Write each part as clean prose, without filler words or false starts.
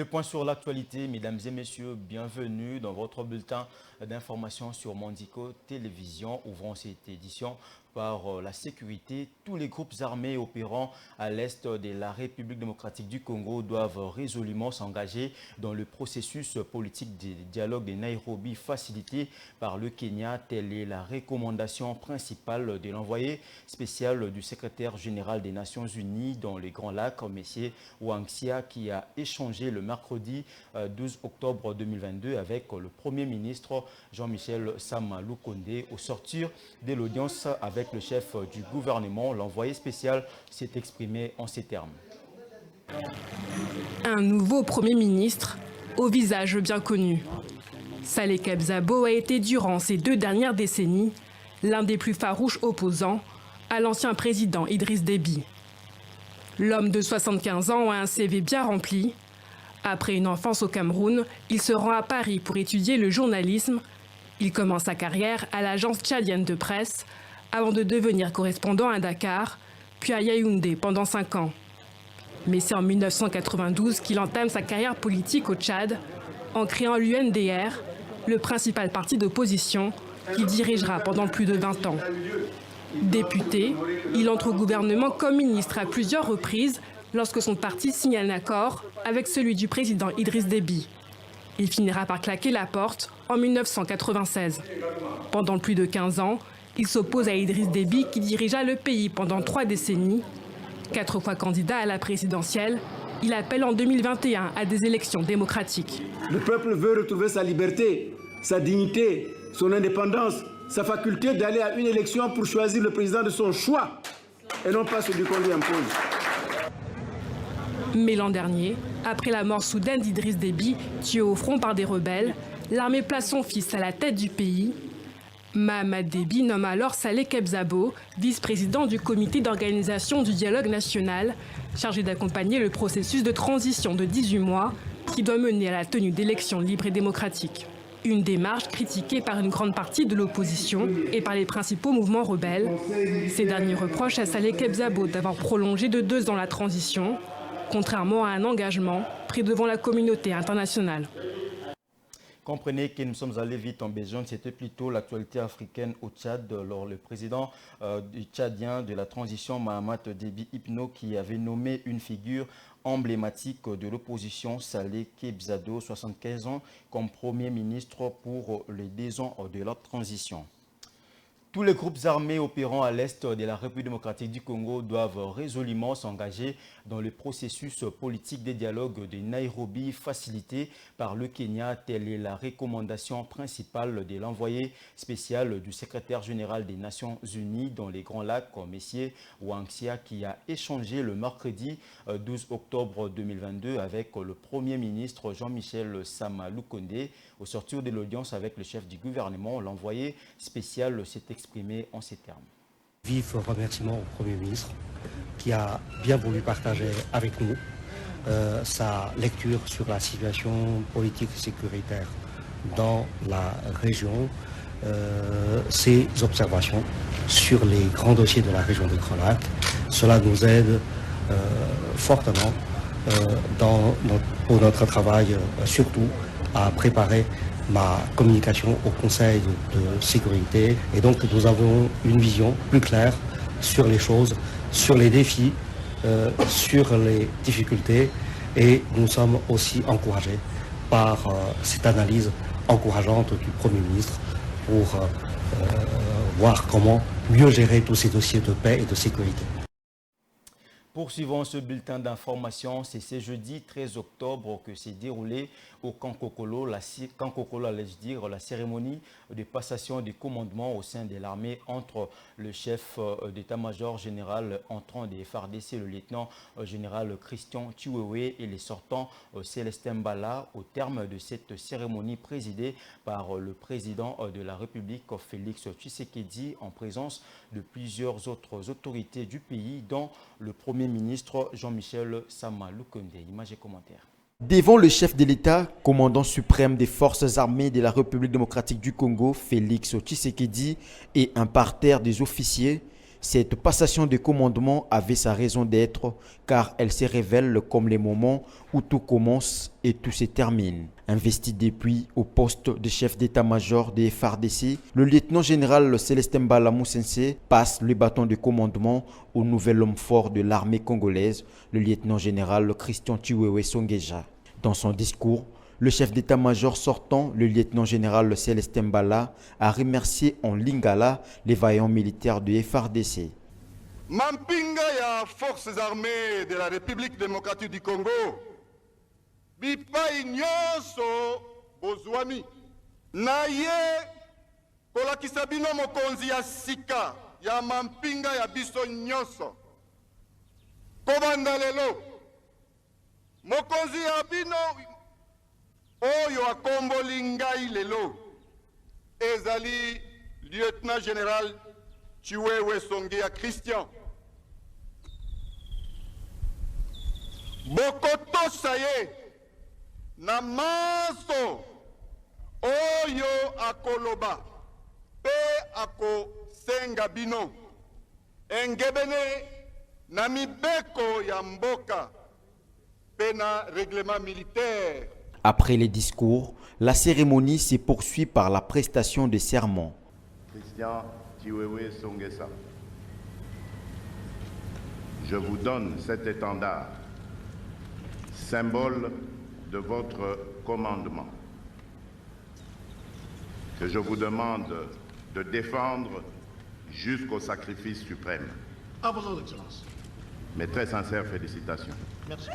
Le point sur l'actualité, mesdames et messieurs, bienvenue dans votre bulletin d'information sur Mondico Télévision. Ouvrons cette édition par la sécurité. Tous les groupes armés opérant à l'est de la République démocratique du Congo doivent résolument s'engager dans le processus politique de dialogue de Nairobi facilité par le Kenya. Telle est la recommandation principale de l'envoyé spécial du secrétaire général des Nations Unies dans les Grands Lacs, M. Wang Xia, qui a échangé le mercredi 12 octobre 2022 avec le Premier ministre Jean-Michel Sama Lukonde. Au sortir de l'audience avec le chef du gouvernement, l'envoyé spécial s'est exprimé en ces termes. Un nouveau Premier ministre au visage bien connu. Saleh Kebzabo a été durant ces 2 dernières décennies l'un des plus farouches opposants à l'ancien président Idriss Déby. L'homme de 75 ans a un CV bien rempli. Après une enfance au Cameroun, il se rend à Paris pour étudier le journalisme. Il commence sa carrière à l'agence tchadienne de presse avant de devenir correspondant à Dakar, puis à Yaoundé pendant 5 ans. Mais c'est en 1992 qu'il entame sa carrière politique au Tchad en créant l'UNDR, le principal parti d'opposition qu'il dirigera pendant plus de 20 ans. Député, il entre au gouvernement comme ministre à plusieurs reprises lorsque son parti signe un accord avec celui du président Idriss Déby. Il finira par claquer la porte en 1996. Pendant plus de 15 ans, il s'oppose à Idriss Déby qui dirigea le pays pendant 3 décennies. 4 fois candidat à la présidentielle, il appelle en 2021 à des élections démocratiques. Le peuple veut retrouver sa liberté, sa dignité, son indépendance, sa faculté d'aller à une élection pour choisir le président de son choix et non pas celui qu'on lui impose. Mais l'an dernier, après la mort soudaine d'Idriss Déby, tué au front par des rebelles, l'armée place son fils à la tête du pays. Mahamat Déby nomme alors Saleh Kebzabo, vice-président du comité d'organisation du dialogue national, chargé d'accompagner le processus de transition de 18 mois qui doit mener à la tenue d'élections libres et démocratiques. Une démarche critiquée par une grande partie de l'opposition et par les principaux mouvements rebelles. Ces derniers reprochent à Saleh Kebzabo d'avoir prolongé de 2 ans la transition, contrairement à un engagement pris devant la communauté internationale. Comprenez que nous sommes allés vite en besogne, c'était plutôt l'actualité africaine au Tchad. Alors, le président du Tchadien de la transition, Mahamat Déby Itno, qui avait nommé une figure emblématique de l'opposition, Saleh Kebzabo, 75 ans, comme Premier ministre pour les 2 ans de la transition. Tous les groupes armés opérant à l'est de la République démocratique du Congo doivent résolument s'engager dans le processus politique des dialogues de Nairobi facilité par le Kenya. Telle est la recommandation principale de l'envoyé spécial du secrétaire général des Nations Unies dans les Grands Lacs, M. Wang Xia, qui a échangé le mercredi 12 octobre 2022 avec le Premier ministre Jean-Michel Sama Lukonde. Au sortir de l'audience avec le chef du gouvernement, l'envoyé spécial s'est exprimé en ces termes. Vif remerciement au Premier ministre qui a bien voulu partager avec nous sa lecture sur la situation politique et sécuritaire dans la région, ses observations sur les grands dossiers de la région des Grands Lacs. Cela nous aide fortement pour notre travail, surtout à préparer ma communication au Conseil de sécurité. Et donc nous avons une vision plus claire sur les choses, sur les défis, sur les difficultés. Et nous sommes aussi encouragés par cette analyse encourageante du Premier ministre pour voir comment mieux gérer tous ces dossiers de paix et de sécurité. Poursuivons ce bulletin d'information. C'est ce jeudi 13 octobre que s'est déroulée au camp Kokolo, la cérémonie de passation des commandements au sein de l'armée entre le chef d'état-major général entrant des FARDC, le lieutenant général Christian Chiwewe, et les sortants Célestin Mbala, au terme de cette cérémonie présidée par le président de la République, Félix Tshisekedi, en présence de plusieurs autres autorités du pays, dont le Premier ministre Jean-Michel Sama Lukonde. Images et commentaires. Devant le chef de l'État, commandant suprême des forces armées de la République démocratique du Congo, Félix Tshisekedi, et un parterre des officiers, Cette passation de commandement avait sa raison d'être car elle se révèle comme les moments où tout commence et tout se termine. Investi depuis au poste de chef d'état-major des FARDC, le lieutenant-général Célestin Mbala Moussensé passe le bâton de commandement au nouvel homme fort de l'armée congolaise, le lieutenant-général Christian Chiwewe Songeja. Dans son discours, le chef d'état-major sortant, le lieutenant-général Célestin Mbala, a remercié en lingala les vaillants militaires de FARDC. Mampinga ya forces armées de la République démocratique du Congo, bipai nyonso bozwami, naye kolakisa bino mokonzi ya sika ya mampinga ya biso nyonso. Kobanda lelo, mokonzi ya bino oyo akomboli ngai lelo ezali lieutenant général Chiwewe Songeja Christian. Bokotosa ye na maso oyo akoloba pe akosenga bino engebene na mibeko ya mboka pe na règlement militaire. Après les discours, la cérémonie se poursuit par la prestation de serment. Christian Chiwewe Songeja, je vous donne cet étendard, symbole de votre commandement, que je vous demande de défendre jusqu'au sacrifice suprême. À vos excellences. Mes très sincères félicitations. Merci.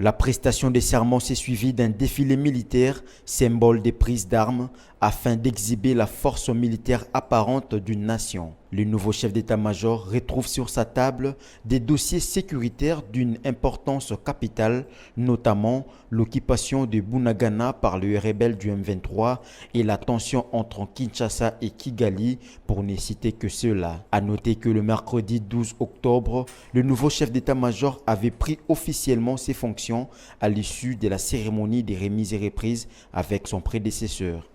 La prestation des serments s'est suivie d'un défilé militaire, symbole des prises d'armes, afin d'exhiber la force militaire apparente d'une nation. Le nouveau chef d'état-major retrouve sur sa table des dossiers sécuritaires d'une importance capitale, notamment l'occupation de Bunagana par les rebelles du M23 et la tension entre Kinshasa et Kigali, pour ne citer que cela. À noter que le mercredi 12 octobre, le nouveau chef d'état-major avait pris officiellement ses fonctions à l'issue de la cérémonie des remises et reprises avec son prédécesseur.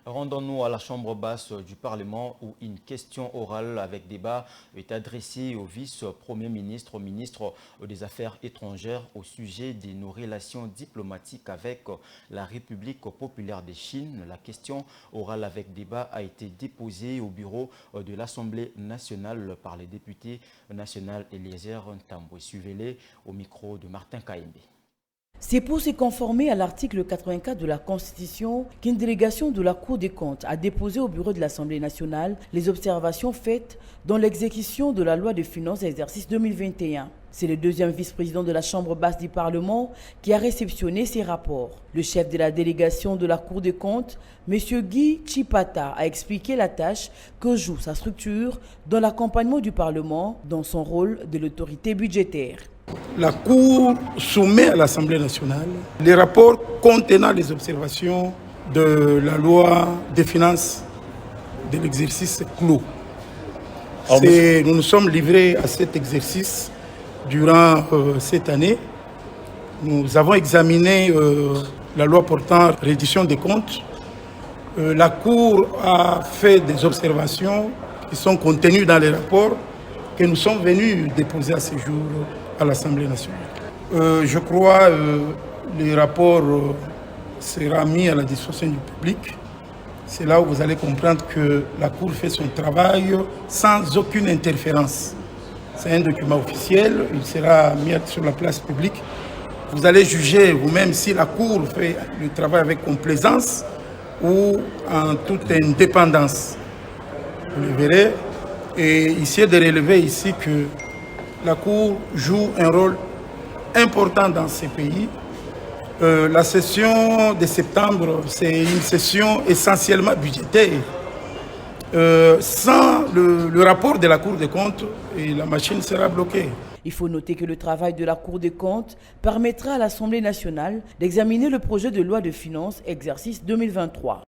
Rendons-nous à la chambre basse du Parlement où une question orale avec débat est adressée au vice-premier ministre, au ministre des Affaires étrangères au sujet de nos relations diplomatiques avec la République populaire de Chine. La question orale avec débat a été déposée au bureau de l'Assemblée nationale par les députés nationaux Eliezer Ntambwe. Suivez-les au micro de Martin Kaembe. C'est pour se conformer à l'article 84 de la Constitution qu'une délégation de la Cour des comptes a déposé au bureau de l'Assemblée nationale les observations faites dans l'exécution de la loi de finances exercice 2021. C'est le deuxième vice-président de la Chambre basse du Parlement qui a réceptionné ces rapports. Le chef de la délégation de la Cour des comptes, M. Guy Chipata, a expliqué la tâche que joue sa structure dans l'accompagnement du Parlement dans son rôle de l'autorité budgétaire. La Cour soumet à l'Assemblée nationale les rapports contenant les observations de la loi des finances de l'exercice clos. Nous nous sommes livrés à cet exercice durant cette année. Nous avons examiné la loi portant reddition des comptes. La Cour a fait des observations qui sont contenues dans les rapports que nous sommes venus déposer à ce jour à l'Assemblée nationale. Je crois que le rapport sera mis à la disposition du public. C'est là où vous allez comprendre que la Cour fait son travail sans aucune interférence. C'est un document officiel, il sera mis sur la place publique. Vous allez juger vous-même si la Cour fait le travail avec complaisance ou en toute indépendance. Vous le verrez. Et ici, de relever ici que la Cour joue un rôle important dans ces pays. La session de septembre, c'est une session essentiellement budgétaire. Sans le rapport de la Cour des comptes, la machine sera bloquée. Il faut noter que le travail de la Cour des comptes permettra à l'Assemblée nationale d'examiner le projet de loi de finances exercice 2023.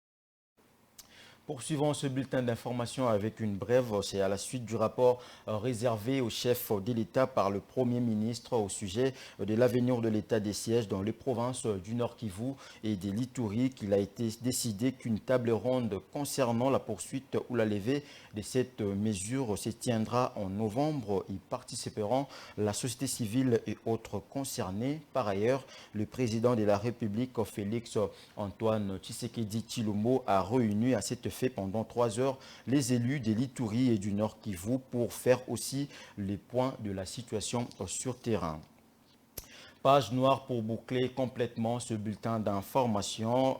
Poursuivons ce bulletin d'information avec une brève. C'est à la suite du rapport réservé au chef de l'État par le Premier ministre au sujet de l'avenir de l'État des sièges dans les provinces du Nord Kivu et des Lituri qu'il a été décidé qu'une table ronde concernant la poursuite ou la levée de cette mesure se tiendra en novembre. Y participeront la société civile et autres concernés. Par ailleurs, le président de la République, Félix Antoine Tshisekedi Tshilombo, a réuni à cette fait pendant 3 heures les élus des Lituri et du Nord Kivu pour faire aussi les points de la situation sur terrain. Page noire pour boucler complètement ce bulletin d'information.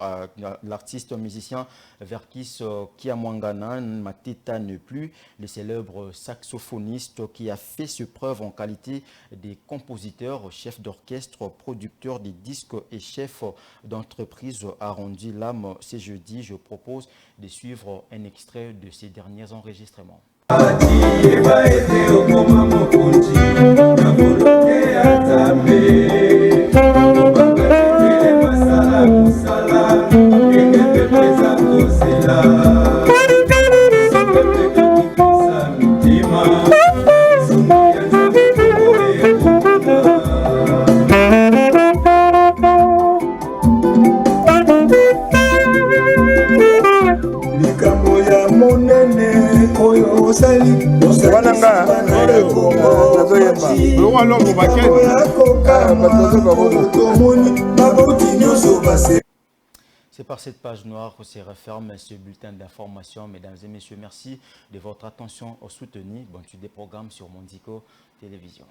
L'artiste musicien Verkis Kiamwangana Mateta ne plus, le célèbre saxophoniste qui a fait ses preuves en qualité de compositeur, chef d'orchestre, producteur des disques et chef d'entreprise, a rendu l'âme ce jeudi. Je propose de suivre un extrait de ces derniers enregistrements. C'est par cette page noire que se referme ce bulletin d'information. Mesdames et messieurs, merci de votre attention soutenue. Bonne suite des programmes sur Mondico Télévision.